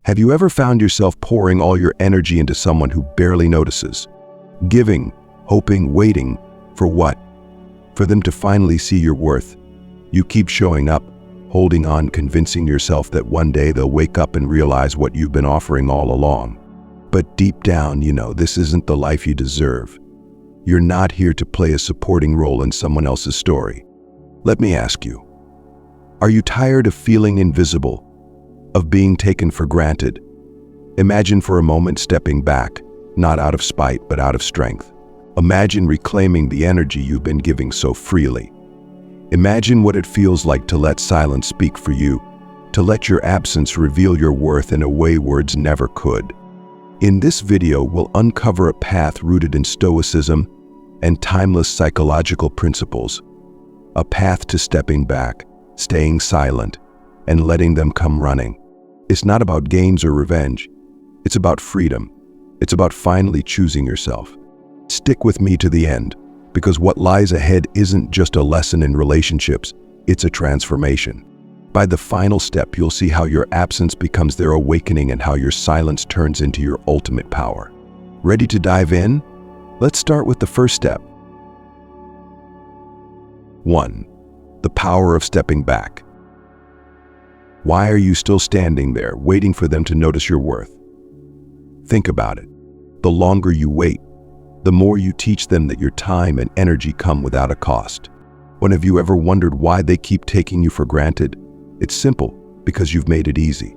Have you ever found yourself pouring all your energy into someone who barely notices? Giving, hoping, waiting, for what? For them to finally see your worth. You keep showing up, holding on, convincing yourself that one day they'll wake up and realize what you've been offering all along. But deep down, you know this isn't the life you deserve. You're not here to play a supporting role in someone else's story. Let me ask you, are you tired of feeling invisible, of being taken for granted? Imagine for a moment stepping back, not out of spite, but out of strength. Imagine reclaiming the energy you've been giving so freely. Imagine what it feels like to let silence speak for you, to let your absence reveal your worth in a way words never could. In this video, we'll uncover a path rooted in Stoicism and timeless psychological principles. A path to stepping back, staying silent, and letting them come running. It's not about games or revenge. It's about freedom. It's about finally choosing yourself. Stick with me to the end, because what lies ahead isn't just a lesson in relationships, it's a transformation. By the final step, you'll see how your absence becomes their awakening and how your silence turns into your ultimate power. Ready to dive in? Let's start with the first step. 1. The power of stepping back. Why are you still standing there, waiting for them to notice your worth? Think about it. The longer you wait, the more you teach them that your time and energy come without a cost. When have you ever wondered why they keep taking you for granted? It's simple, because you've made it easy.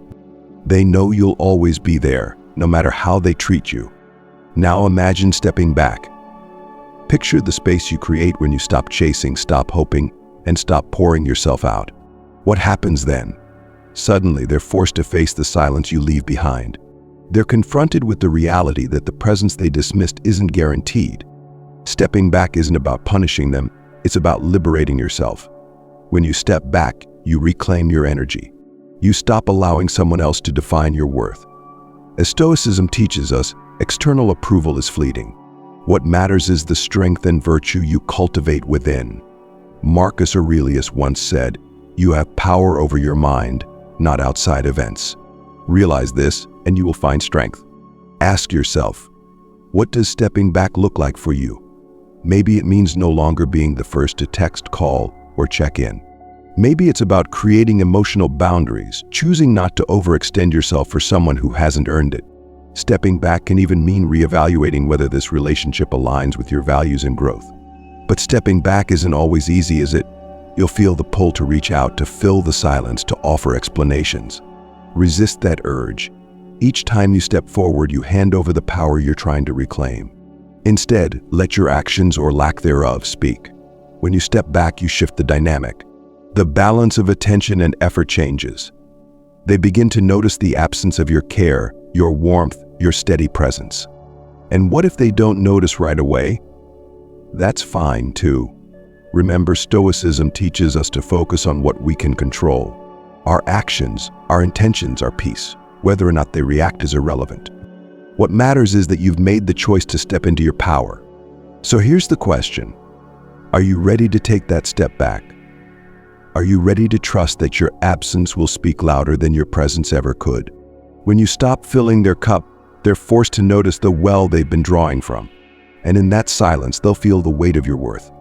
They know you'll always be there, no matter how they treat you. Now imagine stepping back. Picture the space you create when you stop chasing, stop hoping, and stop pouring yourself out. What happens then? Suddenly, they're forced to face the silence you leave behind. They're confronted with the reality that the presence they dismissed isn't guaranteed. Stepping back isn't about punishing them, it's about liberating yourself. When you step back, you reclaim your energy. You stop allowing someone else to define your worth. As Stoicism teaches us, external approval is fleeting. What matters is the strength and virtue you cultivate within. Marcus Aurelius once said, "You have power over your mind, not outside events." Realize this, and you will find strength. Ask yourself, what does stepping back look like for you? Maybe it means no longer being the first to text, call, or check in. Maybe it's about creating emotional boundaries, choosing not to overextend yourself for someone who hasn't earned it. Stepping back can even mean reevaluating whether this relationship aligns with your values and growth. But stepping back isn't always easy, is it? You'll feel the pull to reach out, to fill the silence, to offer explanations. Resist that urge. Each time you step forward, you hand over the power you're trying to reclaim. Instead, let your actions or lack thereof speak. When you step back, you shift the dynamic. The balance of attention and effort changes. They begin to notice the absence of your care, your warmth, your steady presence. And what if they don't notice right away? That's fine too. Remember, Stoicism teaches us to focus on what we can control. Our actions, our intentions, our peace. Whether or not they react is irrelevant. What matters is that you've made the choice to step into your power. So here's the question. Are you ready to take that step back? Are you ready to trust that your absence will speak louder than your presence ever could? When you stop filling their cup, they're forced to notice the well they've been drawing from. And in that silence, they'll feel the weight of your worth.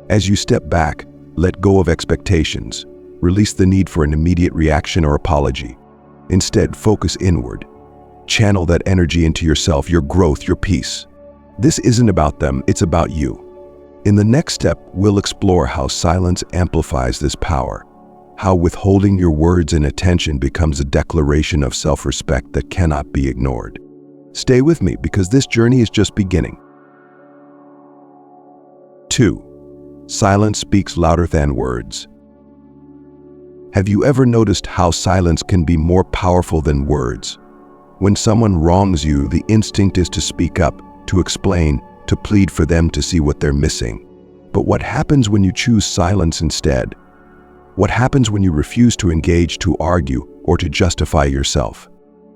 As you step back, let go of expectations. Release the need for an immediate reaction or apology. Instead, focus inward. Channel that energy into yourself, your growth, your peace. This isn't about them, it's about you. In the next step, we'll explore how silence amplifies this power, how withholding your words and attention becomes a declaration of self-respect that cannot be ignored. Stay with me, because this journey is just beginning. 2. Silence speaks louder than words. Have you ever noticed how silence can be more powerful than words? When someone wrongs you, the instinct is to speak up, to explain, to plead for them to see what they're missing. But what happens when you choose silence instead? What happens when you refuse to engage, to argue, or to justify yourself?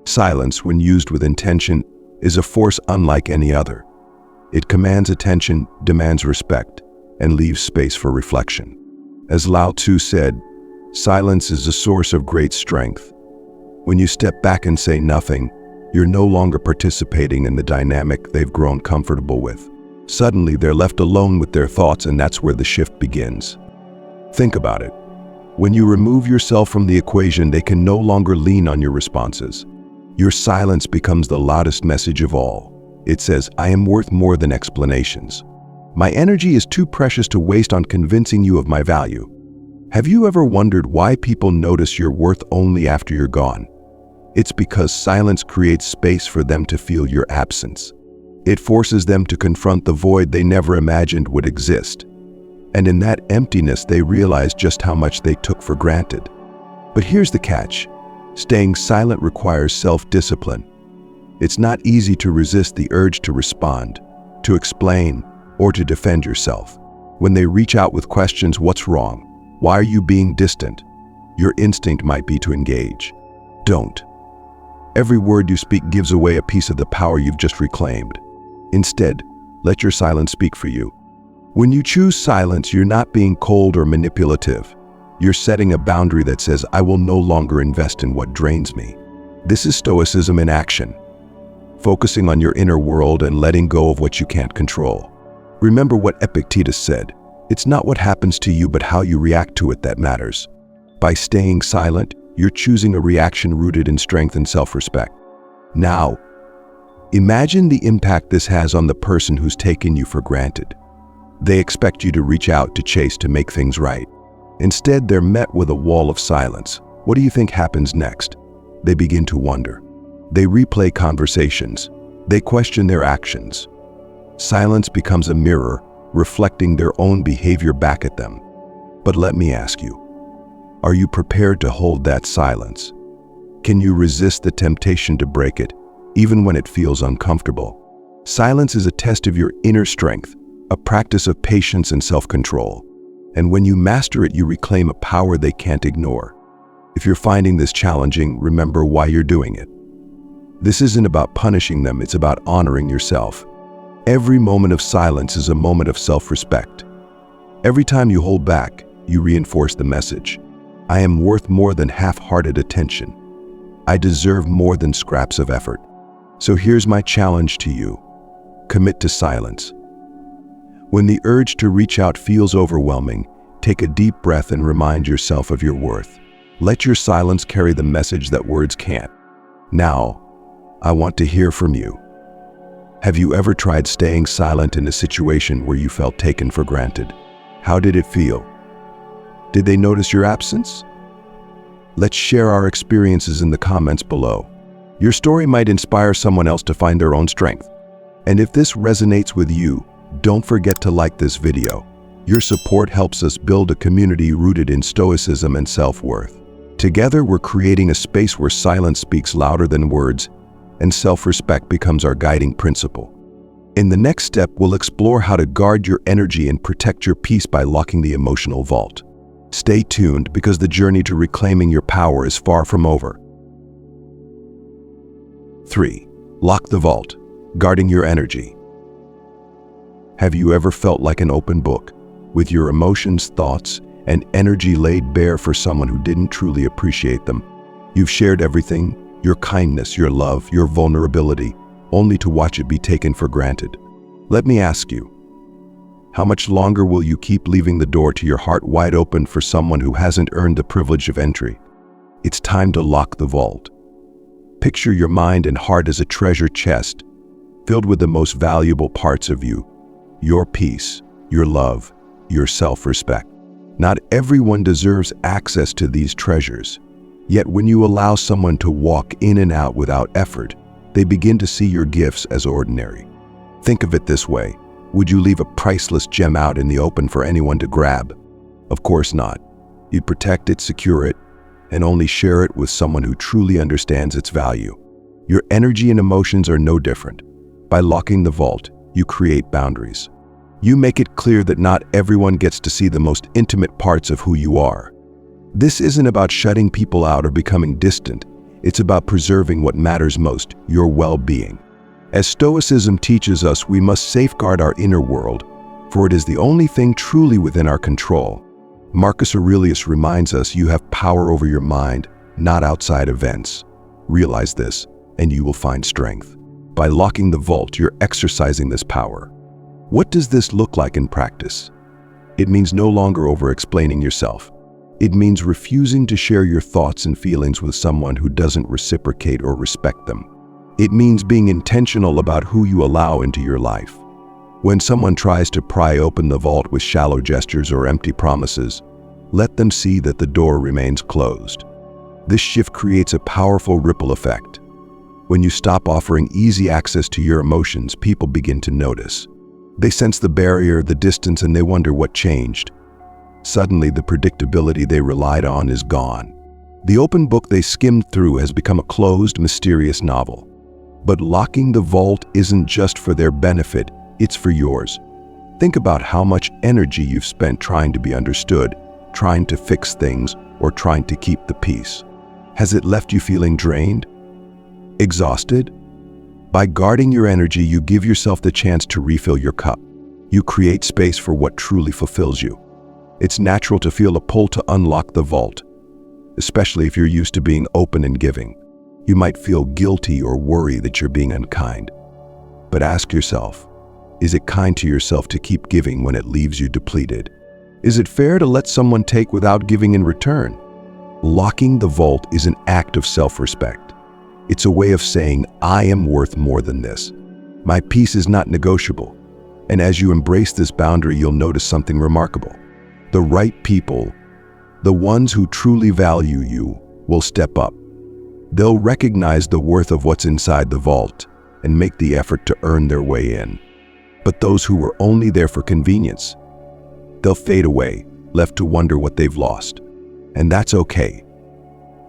Silence, when used with intention, is a force unlike any other. It commands attention, demands respect, and leaves space for reflection. As Lao Tzu said, silence is a source of great strength. When you step back and say nothing, you're no longer participating in the dynamic they've grown comfortable with. Suddenly, they're left alone with their thoughts, and that's where the shift begins. Think about it. When you remove yourself from the equation, they can no longer lean on your responses. Your silence becomes the loudest message of all. It says, I am worth more than explanations. My energy is too precious to waste on convincing you of my value. Have you ever wondered why people notice your worth only after you're gone? It's because silence creates space for them to feel your absence. It forces them to confront the void they never imagined would exist. And in that emptiness, they realize just how much they took for granted. But here's the catch. Staying silent requires self-discipline. It's not easy to resist the urge to respond, to explain, or to defend yourself. When they reach out with questions, what's wrong? Why are you being distant? Your instinct might be to engage. Don't. Every word you speak gives away a piece of the power you've just reclaimed. Instead, let your silence speak for you. When you choose silence, you're not being cold or manipulative. You're setting a boundary that says, I will no longer invest in what drains me. This is Stoicism in action. Focusing on your inner world and letting go of what you can't control. Remember what Epictetus said, it's not what happens to you but how you react to it that matters. By staying silent, you're choosing a reaction rooted in strength and self-respect. Now, imagine the impact this has on the person who's taken you for granted. They expect you to reach out, to chase, to make things right. Instead, they're met with a wall of silence. What do you think happens next? They begin to wonder. They replay conversations. They question their actions. Silence becomes a mirror, reflecting their own behavior back at them. But let me ask you, are you prepared to hold that silence? Can you resist the temptation to break it, even when it feels uncomfortable? Silence is a test of your inner strength, a practice of patience and self-control. And when you master it, you reclaim a power they can't ignore. If you're finding this challenging, remember why you're doing it. This isn't about punishing them, it's about honoring yourself. Every moment of silence is a moment of self-respect. Every time you hold back, you reinforce the message. I am worth more than half-hearted attention. I deserve more than scraps of effort. So here's my challenge to you. Commit to silence. When the urge to reach out feels overwhelming, take a deep breath and remind yourself of your worth. Let your silence carry the message that words can't. Now, I want to hear from you. Have you ever tried staying silent in a situation where you felt taken for granted? How did it feel? Did they notice your absence? Let's share our experiences in the comments below. Your story might inspire someone else to find their own strength. And if this resonates with you, don't forget to like this video. Your support helps us build a community rooted in Stoicism and self-worth. Together, we're creating a space where silence speaks louder than words, and self-respect becomes our guiding principle. In the next step, we'll explore how to guard your energy and protect your peace by locking the emotional vault. Stay tuned, because the journey to reclaiming your power is far from over. 3. Lock the vault, guarding your energy. Have you ever felt like an open book, with your emotions, thoughts, and energy laid bare for someone who didn't truly appreciate them? You've shared everything, your kindness, your love, your vulnerability, only to watch it be taken for granted. Let me ask you, how much longer will you keep leaving the door to your heart wide open for someone who hasn't earned the privilege of entry? It's time to lock the vault. Picture your mind and heart as a treasure chest, filled with the most valuable parts of you, your peace, your love, your self-respect. Not everyone deserves access to these treasures. Yet when you allow someone to walk in and out without effort, they begin to see your gifts as ordinary. Think of it this way. Would you leave a priceless gem out in the open for anyone to grab? Of course not. You'd protect it, secure it, and only share it with someone who truly understands its value. Your energy and emotions are no different. By locking the vault, you create boundaries. You make it clear that not everyone gets to see the most intimate parts of who you are. This isn't about shutting people out or becoming distant. It's about preserving what matters most, your well-being. As Stoicism teaches us, we must safeguard our inner world, for it is the only thing truly within our control. Marcus Aurelius reminds us you have power over your mind, not outside events. Realize this, and you will find strength. By locking the vault, you're exercising this power. What does this look like in practice? It means no longer over-explaining yourself. It means refusing to share your thoughts and feelings with someone who doesn't reciprocate or respect them. It means being intentional about who you allow into your life. When someone tries to pry open the vault with shallow gestures or empty promises, let them see that the door remains closed. This shift creates a powerful ripple effect. When you stop offering easy access to your emotions, people begin to notice. They sense the barrier, the distance, and they wonder what changed. Suddenly, the predictability they relied on is gone. The open book they skimmed through has become a closed, mysterious novel. But locking the vault isn't just for their benefit, it's for yours. Think about how much energy you've spent trying to be understood, trying to fix things, or trying to keep the peace. Has it left you feeling drained? Exhausted? By guarding your energy, you give yourself the chance to refill your cup. You create space for what truly fulfills you. It's natural to feel a pull to unlock the vault, especially if you're used to being open and giving. You might feel guilty or worry that you're being unkind. But ask yourself, is it kind to yourself to keep giving when it leaves you depleted? Is it fair to let someone take without giving in return? Locking the vault is an act of self-respect. It's a way of saying, I am worth more than this. My peace is not negotiable. And as you embrace this boundary, you'll notice something remarkable. The right people, the ones who truly value you, will step up. They'll recognize the worth of what's inside the vault and make the effort to earn their way in. But those who were only there for convenience, they'll fade away, left to wonder what they've lost. And that's okay.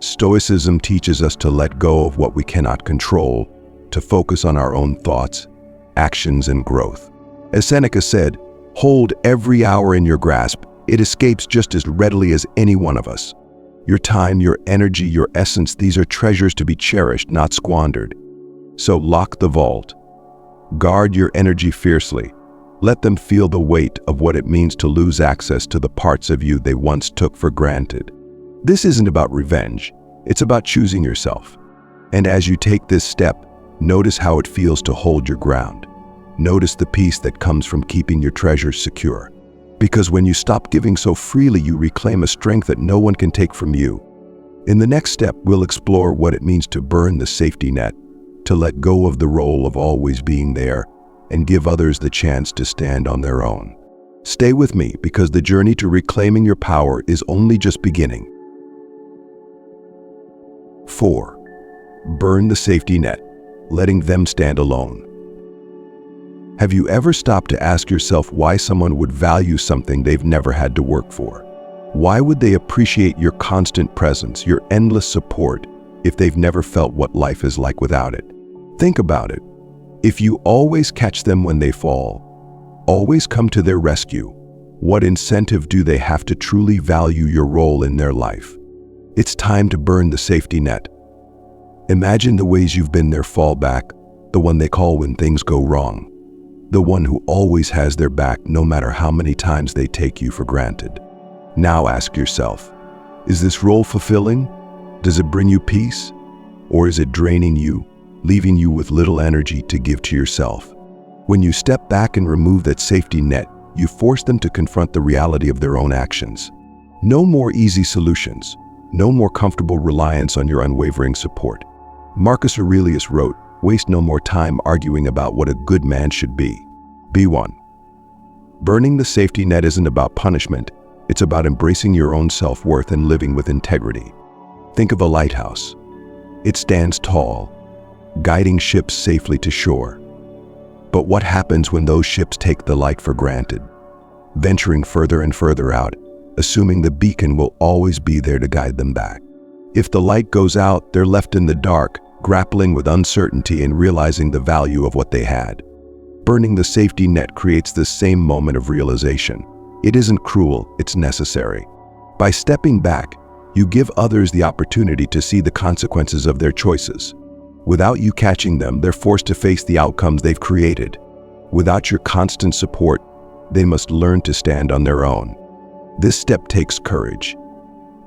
Stoicism teaches us to let go of what we cannot control, to focus on our own thoughts, actions, and growth. As Seneca said, hold every hour in your grasp. It escapes just as readily as any one of us. Your time, your energy, your essence, these are treasures to be cherished, not squandered. So lock the vault. Guard your energy fiercely. Let them feel the weight of what it means to lose access to the parts of you they once took for granted. This isn't about revenge, it's about choosing yourself. And as you take this step, notice how it feels to hold your ground. Notice the peace that comes from keeping your treasures secure. Because when you stop giving so freely, you reclaim a strength that no one can take from you. In the next step, we'll explore what it means to burn the safety net, to let go of the role of always being there, and give others the chance to stand on their own. Stay with me, because the journey to reclaiming your power is only just beginning. 4. Burn the safety net, letting them stand alone. Have you ever stopped to ask yourself why someone would value something they've never had to work for? Why would they appreciate your constant presence, your endless support, if they've never felt what life is like without it? Think about it. If you always catch them when they fall, always come to their rescue, what incentive do they have to truly value your role in their life? It's time to burn the safety net. Imagine the ways you've been their fallback, the one they call when things go wrong, the one who always has their back no matter how many times they take you for granted. Now ask yourself, is this role fulfilling? Does it bring you peace? Or is it draining you, leaving you with little energy to give to yourself? When you step back and remove that safety net, you force them to confront the reality of their own actions. No more easy solutions. No more comfortable reliance on your unwavering support. Marcus Aurelius wrote, "Waste no more time arguing about what a good man should be. Be one." Burning the safety net isn't about punishment. It's about embracing your own self-worth and living with integrity. Think of a lighthouse. It stands tall, guiding ships safely to shore. But what happens when those ships take the light for granted, venturing further and further out, assuming the beacon will always be there to guide them back? If the light goes out, they're left in the dark, grappling with uncertainty and realizing the value of what they had. Burning the safety net creates this same moment of realization. It isn't cruel, it's necessary. By stepping back, you give others the opportunity to see the consequences of their choices. Without you catching them, they're forced to face the outcomes they've created. Without your constant support, they must learn to stand on their own. This step takes courage.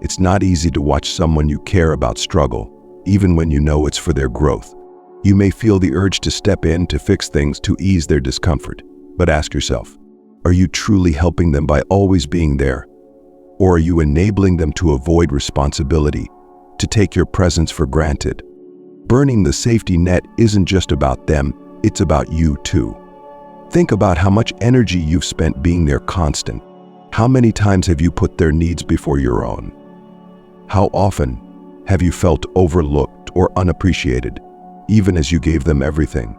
It's not easy to watch someone you care about struggle, even when you know it's for their growth. You may feel the urge to step in to fix things to ease their discomfort, but ask yourself, are you truly helping them by always being there? Or are you enabling them to avoid responsibility, to take your presence for granted? Burning the safety net isn't just about them, it's about you too. Think about how much energy you've spent being there constant. How many times have you put their needs before your own? How often have you felt overlooked or unappreciated, even as you gave them everything?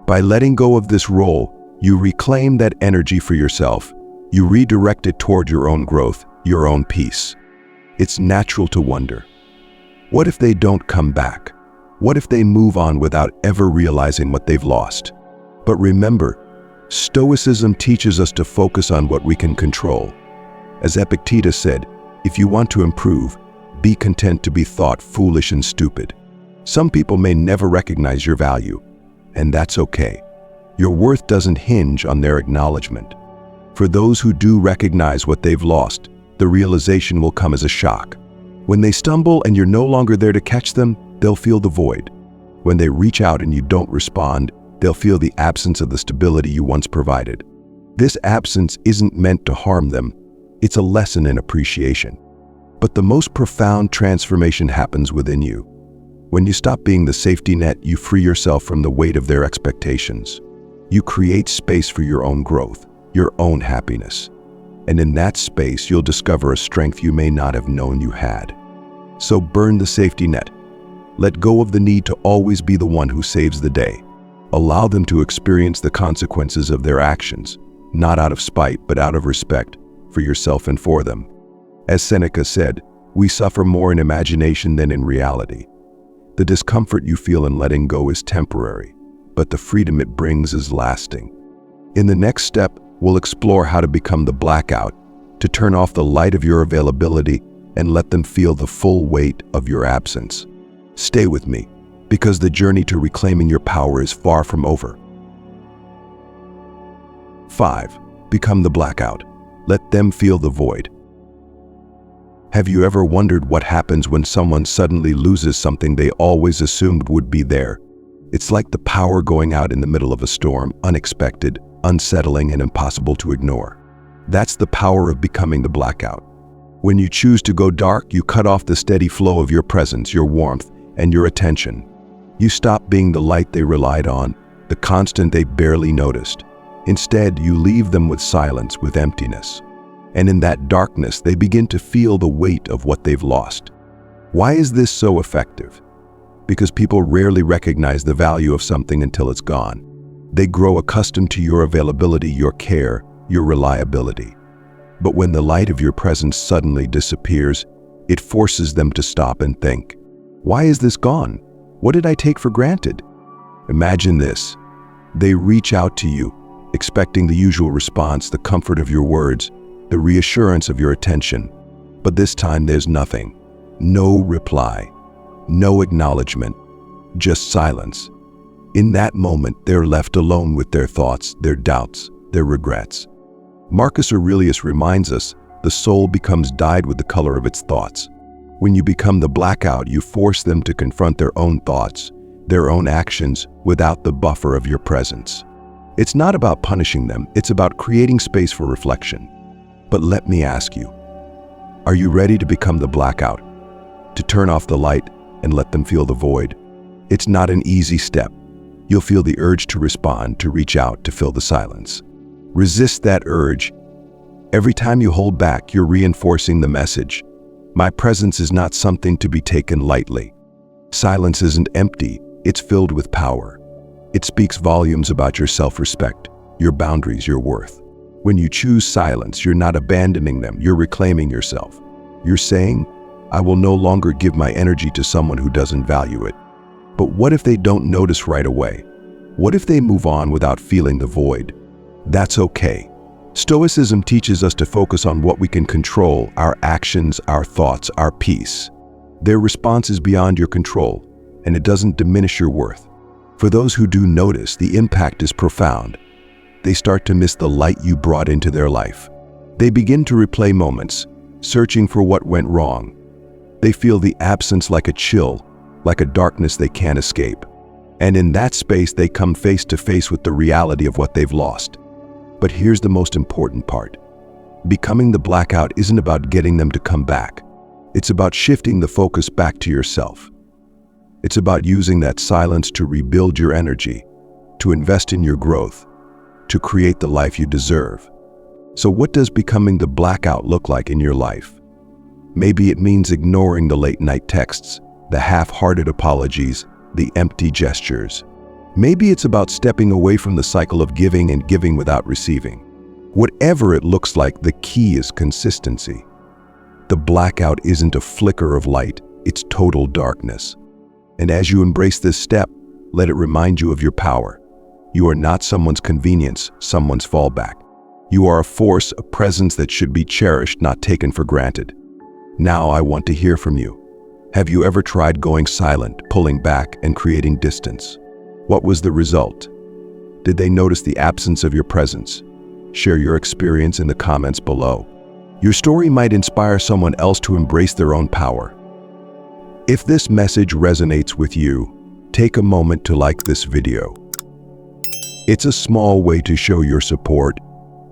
By letting go of this role, you reclaim that energy for yourself. You redirect it toward your own growth, your own peace. It's natural to wonder, what if they don't come back? What if they move on without ever realizing what they've lost? But remember, Stoicism teaches us to focus on what we can control. As Epictetus said, if you want to improve, be content to be thought foolish and stupid. Some people may never recognize your value, and that's okay. Your worth doesn't hinge on their acknowledgement. For those who do recognize what they've lost, the realization will come as a shock. When they stumble and you're no longer there to catch them, they'll feel the void. When they reach out and you don't respond, they'll feel the absence of the stability you once provided. This absence isn't meant to harm them. It's a lesson in appreciation. But the most profound transformation happens within you. When you stop being the safety net, you free yourself from the weight of their expectations. You create space for your own growth, your own happiness. And in that space, you'll discover a strength you may not have known you had. So burn the safety net. Let go of the need to always be the one who saves the day. Allow them to experience the consequences of their actions, not out of spite, but out of respect for yourself and for them. As Seneca said, we suffer more in imagination than in reality. The discomfort you feel in letting go is temporary, but the freedom it brings is lasting. In the next step, we'll explore how to become the blackout, to turn off the light of your availability and let them feel the full weight of your absence. Stay with me, because the journey to reclaiming your power is far from over. 5. Become the blackout. Let them feel the void. Have you ever wondered what happens when someone suddenly loses something they always assumed would be there? It's like the power going out in the middle of a storm, unexpected, unsettling, and impossible to ignore. That's the power of becoming the blackout. When you choose to go dark, you cut off the steady flow of your presence, your warmth, and your attention. You stop being the light they relied on, the constant they barely noticed. Instead, you leave them with silence, with emptiness. And in that darkness, they begin to feel the weight of what they've lost. Why is this so effective? Because people rarely recognize the value of something until it's gone. They grow accustomed to your availability, your care, your reliability. But when the light of your presence suddenly disappears, it forces them to stop and think, why is this gone? What did I take for granted? Imagine this. They reach out to you, expecting the usual response, the comfort of your words, the reassurance of your attention. But this time there's nothing. No reply, no acknowledgement, just silence. In that moment, they're left alone with their thoughts, their doubts, their regrets. Marcus Aurelius reminds us, the soul becomes dyed with the color of its thoughts. When you become the blackout, you force them to confront their own thoughts, their own actions, without the buffer of your presence. It's not about punishing them, it's about creating space for reflection. But let me ask you, are you ready to become the blackout? To turn off the light and let them feel the void? It's not an easy step. You'll feel the urge to respond, to reach out, to fill the silence. Resist that urge. Every time you hold back, you're reinforcing the message. My presence is not something to be taken lightly. Silence isn't empty, it's filled with power. It speaks volumes about your self-respect, your boundaries, your worth. When you choose silence, you're not abandoning them, you're reclaiming yourself. You're saying, I will no longer give my energy to someone who doesn't value it. But what if they don't notice right away? What if they move on without feeling the void? That's okay. Stoicism teaches us to focus on what we can control, our actions, our thoughts, our peace. Their response is beyond your control, and it doesn't diminish your worth. For those who do notice, the impact is profound. They start to miss the light you brought into their life. They begin to replay moments, searching for what went wrong. They feel the absence like a chill, like a darkness they can't escape. And in that space, they come face to face with the reality of what they've lost. But here's the most important part. Becoming the blackout isn't about getting them to come back. It's about shifting the focus back to yourself. It's about using that silence to rebuild your energy, to invest in your growth, to create the life you deserve. So what does becoming the blackout look like in your life? Maybe it means ignoring the late-night texts, the half-hearted apologies, the empty gestures. Maybe it's about stepping away from the cycle of giving and giving without receiving. Whatever it looks like, the key is consistency. The blackout isn't a flicker of light, it's total darkness. And as you embrace this step, let it remind you of your power. You are not someone's convenience, someone's fallback. You are a force, a presence that should be cherished, not taken for granted. Now I want to hear from you. Have you ever tried going silent, pulling back, and creating distance? What was the result? Did they notice the absence of your presence? Share your experience in the comments below. Your story might inspire someone else to embrace their own power. If this message resonates with you, take a moment to like this video. It's a small way to show your support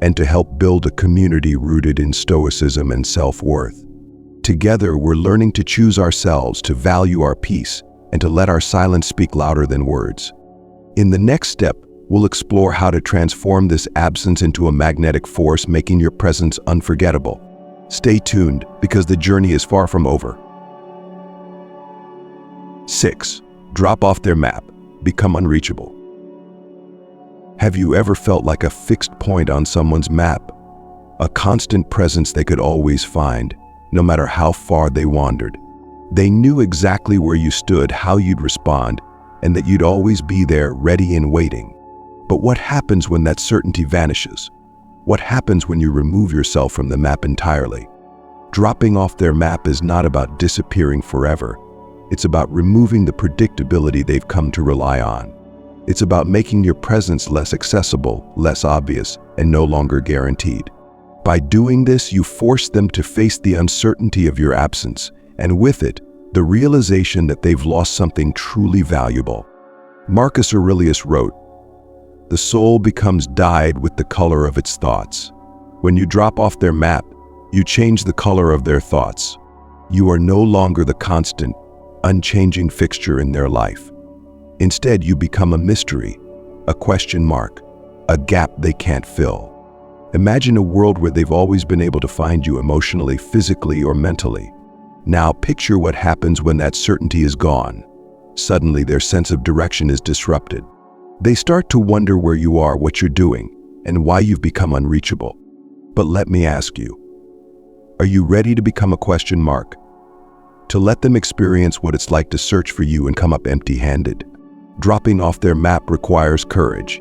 and to help build a community rooted in Stoicism and self-worth. Together, we're learning to choose ourselves, to value our peace, and to let our silence speak louder than words. In the next step, we'll explore how to transform this absence into a magnetic force, making your presence unforgettable. Stay tuned, because the journey is far from over. 6. Drop off their map. Become unreachable. Have you ever felt like a fixed point on someone's map? A constant presence they could always find, no matter how far they wandered. They knew exactly where you stood, how you'd respond, and that you'd always be there, ready and waiting. But what happens when that certainty vanishes? What happens when you remove yourself from the map entirely? Dropping off their map is not about disappearing forever. It's about removing the predictability they've come to rely on. It's about making your presence less accessible, less obvious, and no longer guaranteed. By doing this, you force them to face the uncertainty of your absence, and with it, the realization that they've lost something truly valuable. Marcus Aurelius wrote, "The soul becomes dyed with the color of its thoughts." When you drop off their map, you change the color of their thoughts. You are no longer the constant, unchanging fixture in their life. Instead, you become a mystery, a question mark, a gap they can't fill. Imagine a world where they've always been able to find you emotionally, physically, or mentally. Now picture what happens when that certainty is gone. Suddenly, their sense of direction is disrupted. They start to wonder where you are, what you're doing, and why you've become unreachable. But let me ask you, are you ready to become a question mark? To let them experience what it's like to search for you and come up empty-handed? Dropping off their map requires courage.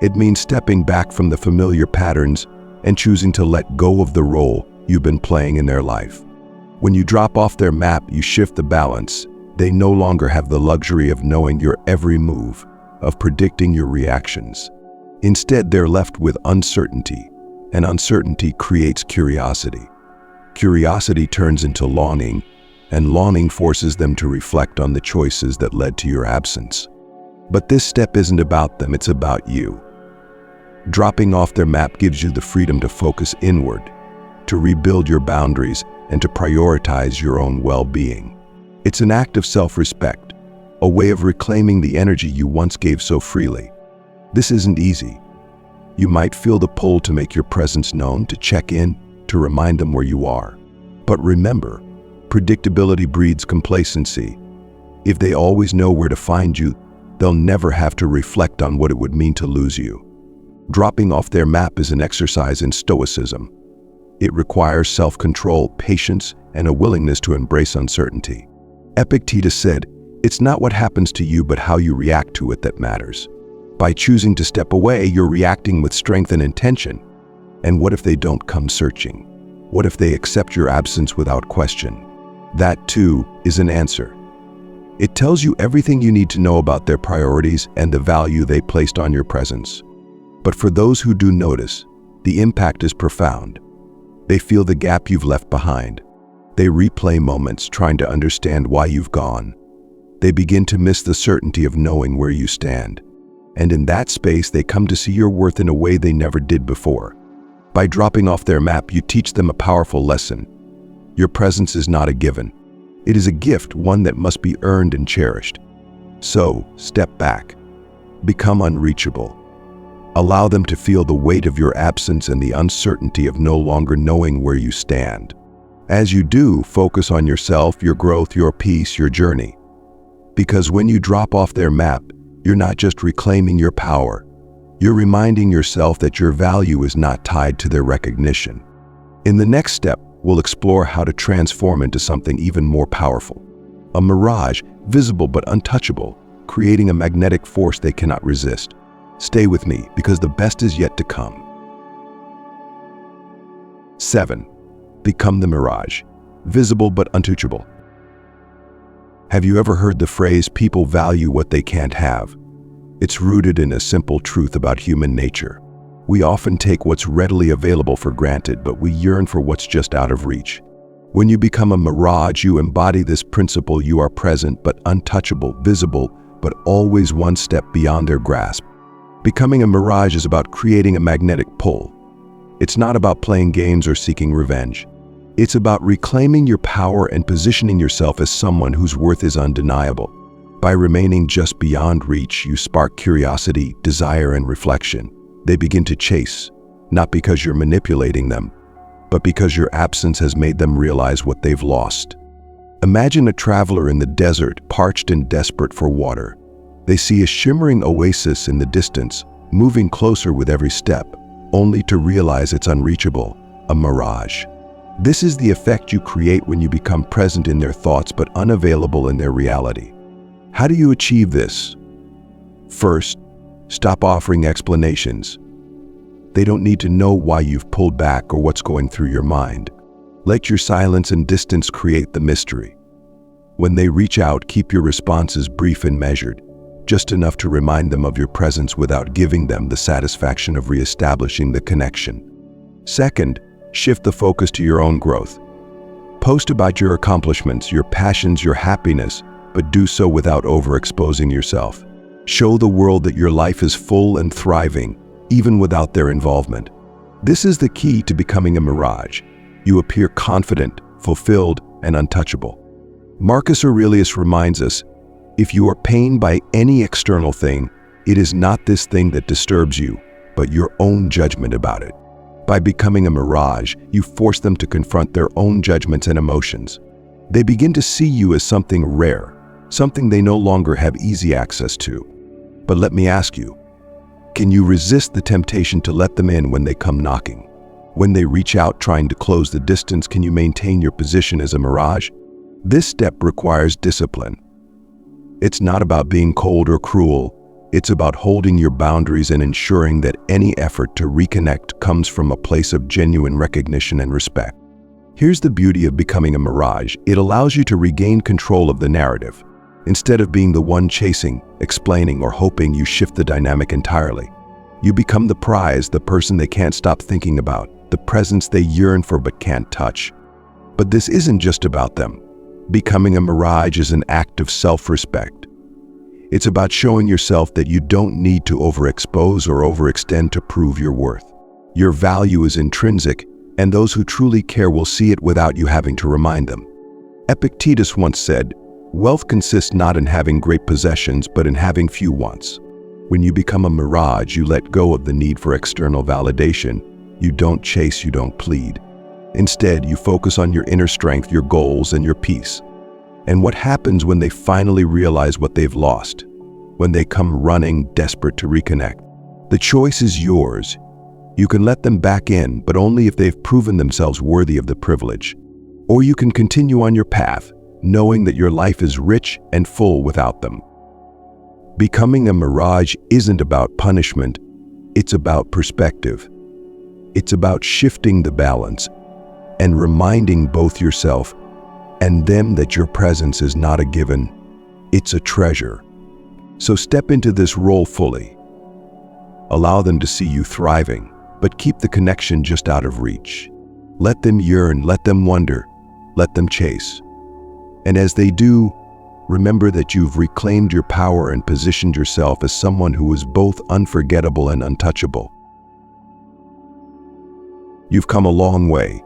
It means stepping back from the familiar patterns and choosing to let go of the role you've been playing in their life. When you drop off their map, you shift the balance. They no longer have the luxury of knowing your every move, of predicting your reactions. Instead, they're left with uncertainty, and uncertainty creates curiosity. Curiosity turns into longing, and longing forces them to reflect on the choices that led to your absence. But this step isn't about them, it's about you. Dropping off their map gives you the freedom to focus inward, to rebuild your boundaries, and to prioritize your own well-being. It's an act of self-respect, a way of reclaiming the energy you once gave so freely. This isn't easy. You might feel the pull to make your presence known, to check in, to remind them where you are. But remember, predictability breeds complacency. If they always know where to find you, they'll never have to reflect on what it would mean to lose you. Dropping off their map is an exercise in Stoicism. It requires self-control, patience, and a willingness to embrace uncertainty. Epictetus said, "It's not what happens to you, but how you react to it that matters." By choosing to step away, you're reacting with strength and intention. And what if they don't come searching? What if they accept your absence without question? That, too, is an answer. It tells you everything you need to know about their priorities and the value they placed on your presence. But for those who do notice, the impact is profound. They feel the gap you've left behind. They replay moments trying to understand why you've gone, They begin to miss the certainty of knowing where you stand. And in that space, they come to see your worth in a way they never did before. By dropping off their map, you teach them a powerful lesson. Your presence is not a given. It is a gift, one that must be earned and cherished. So, step back. Become unreachable. Allow them to feel the weight of your absence and the uncertainty of no longer knowing where you stand. As you do, focus on yourself, your growth, your peace, your journey. Because when you drop off their map, you're not just reclaiming your power. You're reminding yourself that your value is not tied to their recognition. In the next step, we'll explore how to transform into something even more powerful. A mirage, visible but untouchable, creating a magnetic force they cannot resist. Stay with me, because the best is yet to come. 7. Become the mirage, visible but untouchable. Have you ever heard the phrase, people value what they can't have? It's rooted in a simple truth about human nature. We often take what's readily available for granted, but we yearn for what's just out of reach. When you become a mirage, you embody this principle. You are present but untouchable, visible but always one step beyond their grasp. Becoming a mirage is about creating a magnetic pull. It's not about playing games or seeking revenge. It's about reclaiming your power and positioning yourself as someone whose worth is undeniable. By remaining just beyond reach, you spark curiosity, desire, and reflection. They begin to chase, not because you're manipulating them, but because your absence has made them realize what they've lost. Imagine a traveler in the desert, parched and desperate for water. They see a shimmering oasis in the distance, moving closer with every step, only to realize it's unreachable, a mirage. This is the effect you create when you become present in their thoughts but unavailable in their reality. How do you achieve this? First, stop offering explanations. They don't need to know why you've pulled back or what's going through your mind. Let your silence and distance create the mystery. When they reach out, keep your responses brief and measured, just enough to remind them of your presence without giving them the satisfaction of reestablishing the connection. Second, shift the focus to your own growth. Post about your accomplishments, your passions, your happiness, but do so without overexposing yourself. Show the world that your life is full and thriving, even without their involvement. This is the key to becoming a mirage. You appear confident, fulfilled, and untouchable. Marcus Aurelius reminds us, if you are pained by any external thing, it is not this thing that disturbs you, but your own judgment about it. By becoming a mirage, you force them to confront their own judgments and emotions. They begin to see you as something rare, something they no longer have easy access to. But let me ask you, can you resist the temptation to let them in when they come knocking? When they reach out trying to close the distance, can you maintain your position as a mirage? This step requires discipline. It's not about being cold or cruel. It's about holding your boundaries and ensuring that any effort to reconnect comes from a place of genuine recognition and respect. Here's the beauty of becoming a mirage. It allows you to regain control of the narrative. Instead of being the one chasing, explaining, or hoping, you shift the dynamic entirely. You become the prize, the person they can't stop thinking about, the presence they yearn for but can't touch. But this isn't just about them. Becoming a mirage is an act of self-respect. It's about showing yourself that you don't need to overexpose or overextend to prove your worth. Your value is intrinsic, and those who truly care will see it without you having to remind them. Epictetus once said, "Wealth consists not in having great possessions, but in having few wants." When you become a mirage, you let go of the need for external validation. You don't chase, you don't plead. Instead, you focus on your inner strength, your goals, and your peace. And what happens when they finally realize what they've lost? When they come running, desperate to reconnect? The choice is yours. You can let them back in, but only if they've proven themselves worthy of the privilege. Or you can continue on your path, knowing that your life is rich and full without them. Becoming a mirage isn't about punishment, it's about perspective. It's about shifting the balance and reminding both yourself and them that your presence is not a given, it's a treasure. So step into this role fully. Allow them to see you thriving, but keep the connection just out of reach. Let them yearn, let them wonder, let them chase. And as they do, remember that you've reclaimed your power and positioned yourself as someone who is both unforgettable and untouchable. You've come a long way.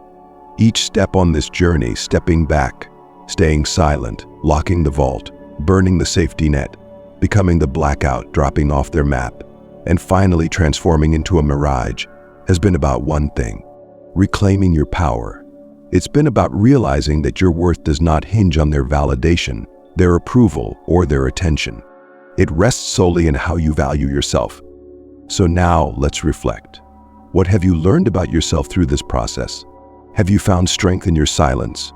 Each step on this journey, stepping back, staying silent, locking the vault, burning the safety net, becoming the Blackout, dropping off their map, and finally transforming into a Mirage, has been about one thing: reclaiming your power. It's been about realizing that your worth does not hinge on their validation, their approval, or their attention. It rests solely in how you value yourself. So now let's reflect. What have you learned about yourself through this process? Have you found strength in your silence?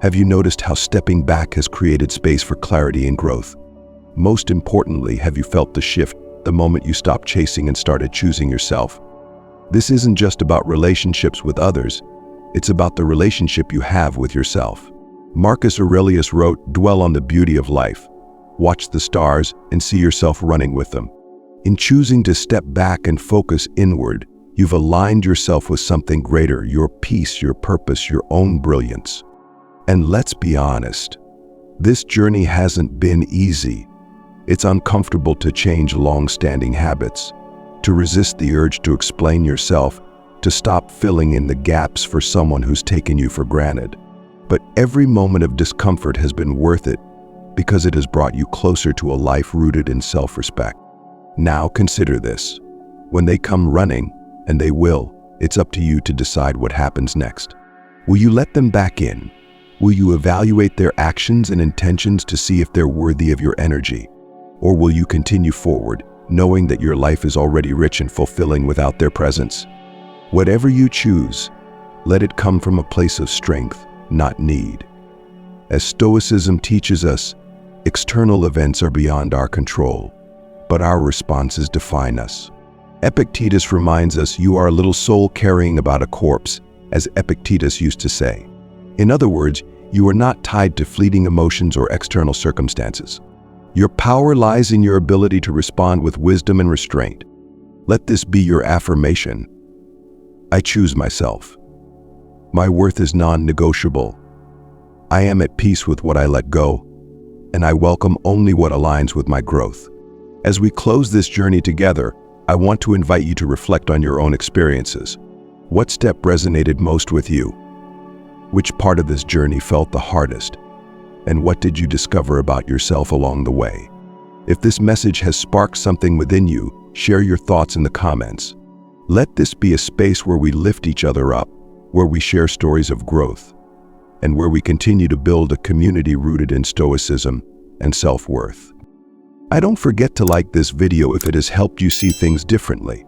Have you noticed how stepping back has created space for clarity and growth? Most importantly, have you felt the shift the moment you stopped chasing and started choosing yourself? This isn't just about relationships with others, it's about the relationship you have with yourself. Marcus Aurelius wrote, "Dwell on the beauty of life. Watch the stars and see yourself running with them." In choosing to step back and focus inward, you've aligned yourself with something greater: your peace, your purpose, your own brilliance. And let's be honest, this journey hasn't been easy. It's uncomfortable to change long-standing habits, to resist the urge to explain yourself, to stop filling in the gaps for someone who's taken you for granted. But every moment of discomfort has been worth it because it has brought you closer to a life rooted in self-respect. Now consider this. When they come running, and they will, it's up to you to decide what happens next. Will you let them back in? Will you evaluate their actions and intentions to see if they're worthy of your energy? Or will you continue forward, knowing that your life is already rich and fulfilling without their presence? Whatever you choose, let it come from a place of strength, not need. As Stoicism teaches us, external events are beyond our control, but our responses define us. Epictetus reminds us, "You are a little soul carrying about a corpse," as Epictetus used to say. In other words, you are not tied to fleeting emotions or external circumstances. Your power lies in your ability to respond with wisdom and restraint. Let this be your affirmation. I choose myself. My worth is non-negotiable. I am at peace with what I let go, and I welcome only what aligns with my growth. As we close this journey together, I want to invite you to reflect on your own experiences. What step resonated most with you? Which part of this journey felt the hardest? And what did you discover about yourself along the way? If this message has sparked something within you, share your thoughts in the comments. Let this be a space where we lift each other up, where we share stories of growth, and where we continue to build a community rooted in Stoicism and self-worth. Don't forget to like this video if it has helped you see things differently.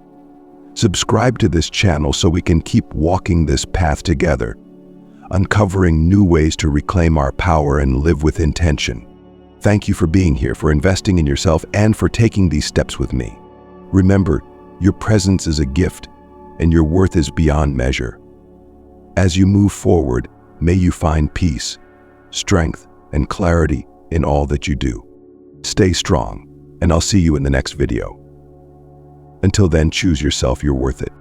Subscribe to this channel so we can keep walking this path together, uncovering new ways to reclaim our power and live with intention. Thank you for being here, for investing in yourself, and for taking these steps with me. Remember, your presence is a gift, and your worth is beyond measure. As you move forward, may you find peace, strength, and clarity in all that you do. Stay strong, and I'll see you in the next video. Until then, choose yourself, you're worth it.